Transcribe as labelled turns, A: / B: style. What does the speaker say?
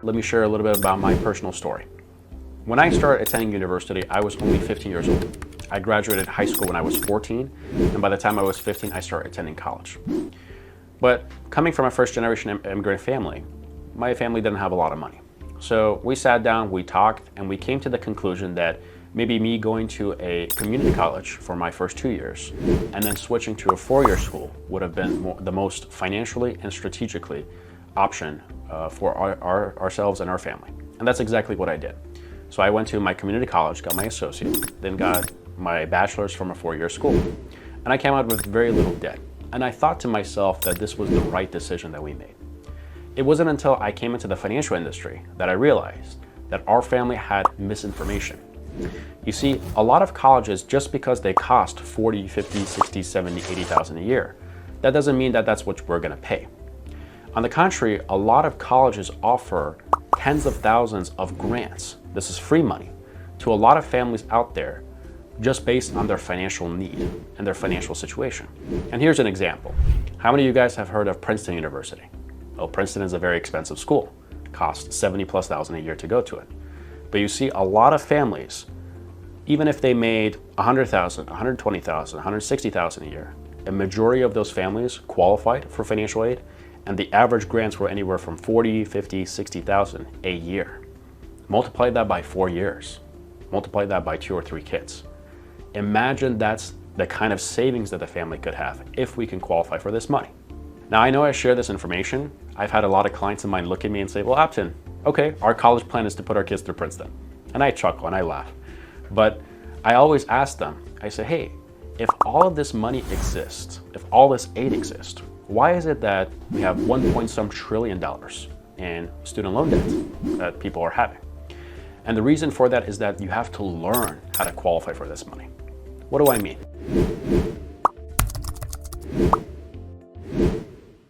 A: Let me share a little bit about my personal story. When I started attending university, I was only 15 years old. I graduated high school when I was 14, and by the time I was 15, I started attending college. But coming from a first-generation immigrant family, my family didn't have a lot of money. So we sat down, we talked, and we came to the conclusion that maybe me going to a community college for my first 2 years and then switching to a four-year school would have been the most financially and strategically option for ourselves and our family. And that's exactly what I did. So I went to my community college, got my associate, then got my bachelor's from a four-year school. And I came out with very little debt. And I thought to myself that this was the right decision that we made. It wasn't until I came into the financial industry that I realized that our family had misinformation. You see, a lot of colleges, just because they cost 40, 50, 60, 70, 80,000 a year, that doesn't mean that that's what we're gonna pay. On the contrary, a lot of colleges offer tens of thousands of grants. This is free money to a lot of families out there just based on their financial need and their financial situation. And here's an example. How many of you guys have heard of Princeton University? Well, Princeton is a very expensive school. It costs 70+ thousand a year to go to it. But you see a lot of families, even if they made 100,000, 120,000, 160,000 a year, a majority of those families qualified for financial aid, and the average grants were anywhere from 40, 50, 60,000 a year. Multiply that by 4 years. Multiply that by 2 or 3 kids. Imagine that's the kind of savings that the family could have if we can qualify for this money. Now, I know I share this information. I've had a lot of clients of mine look at me and say, well, Upton, okay, our college plan is to put our kids through Princeton. And I chuckle and I laugh. But I always ask them, I say, hey, if all of this money exists, if all this aid exists, why is it that we have $1.some trillion in student loan debt that people are having? And the reason for that is that you have to learn how to qualify for this money. What do I mean?